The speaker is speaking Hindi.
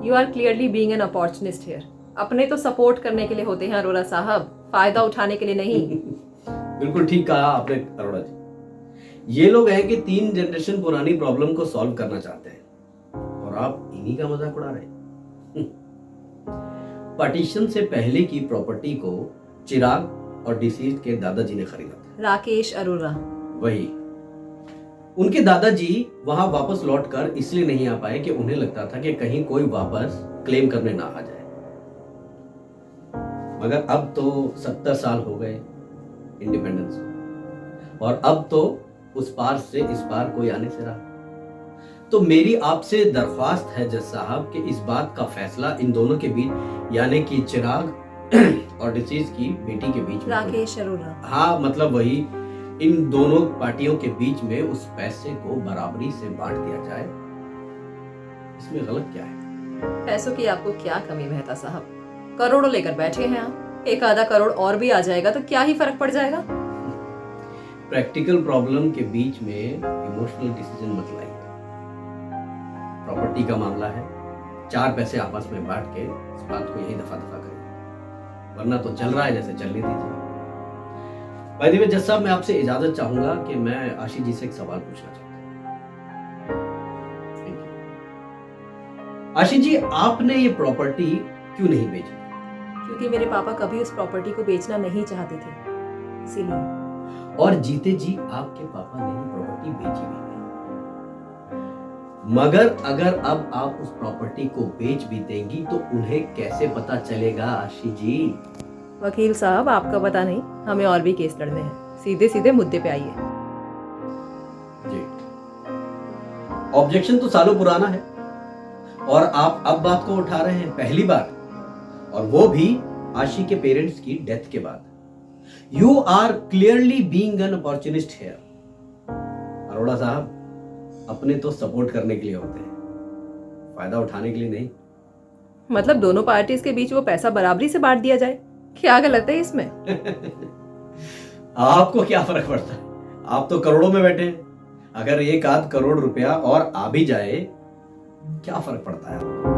You are clearly being an opportunist here. अपने तो सपोर्ट करने के लिए होते हैं अरोड़ा साहब, फायदा उठाने के लिए नहीं। बिल्कुल ठीक कहा आपने अरोड़ा जी। ये लोग हैं कि 3 जनरेशन पुरानी प्रॉब्लम को सॉल्व करना चाहते हैं और आप इन्हीं का मजाक उड़ा रहे हैं। पार्टीशन से पहले की प्रॉपर्टी को चिराग और डिसीज के दादाजी ने खरीदा था। राकेश अरोड़ा। वही। उनके दादाजी वहां वापस लौटकर इसलिए नहीं आ पाए कि उन्हें लगता था कि कहीं कोई वापस क्लेम करने ना आ जाए। मगर अब तो 70 साल हो गए इंडिपेंडेंस को, और अब तो उस पार से इस पार कोई आने से रहा। तो मेरी आपसे दरख्वास्त है जज साहब कि इस बात का फैसला इन दोनों के बीच, यानी कि चिराग और डिसीज की बेटी के बीच में, राकेश अरोड़ा। हाँ मतलब वही, इन दोनों पार्टियों के बीच में उस पैसे को बराबरी से बांट दिया जाए। इसमें गलत क्या है? पैसों की आपको क्या कमी मेहता साहब? करोड़ों लेकर बैठे हैं आप, एक आधा करोड़ और भी आ जाएगा तो क्या ही फर्क पड़ जाएगा। प्रैक्टिकल प्रॉब्लम के बीच में इमोशनल डिसीजन मत लाइए। प्रॉपर्टी का मामला है, 4 पैसे आपस में बांट के इस बात को यही दफा दफा करें, वरना तो चल रहा है जैसे चलने दीजिए। बाय द वे जज साहब, मैं आपसे इजाजत चाहूंगा कि मैं आशीष जी से एक सवाल पूछना चाहता हूं। Thank you। आशीष जी, आपने ये प्रॉपर्टी क्यों नहीं बेची? क्योंकि मेरे पापा कभी उस प्रॉपर्टी को बेचना नहीं चाहते थे, इसीलिए। और जीते जी आपके पापा ने ये प्रॉपर्टी बेची भी नहीं। मगर अगर अब आप उस प्रॉपर्टी को बेच भी देंगी तो उन्हें कैसे पता चलेगा आशीष जी? वकील साहब, आपका पता नहीं, हमें और भी केस लड़ने हैं। सीधे सीधे मुद्दे पे आइए। जी, ऑब्जेक्शन तो सालों पुराना है और आप अब बात को उठा रहे हैं पहली बार, और वो भी आशी के पेरेंट्स की डेथ के बाद। You are clearly being an opportunist here. Arora साहब, अपने तो सपोर्ट करने के लिए होते हैं, फायदा उठाने के लिए नहीं। मतलब दोनों पार्टीज के बीच वो पैसा बराबरी से बांट दिया जाए, क्या गलत है इसमें? आपको क्या फर्क पड़ता है? आप तो करोड़ों में बैठे हैं। अगर 1 आध करोड़ रुपया और आ भी जाए, क्या फर्क पड़ता है आपको?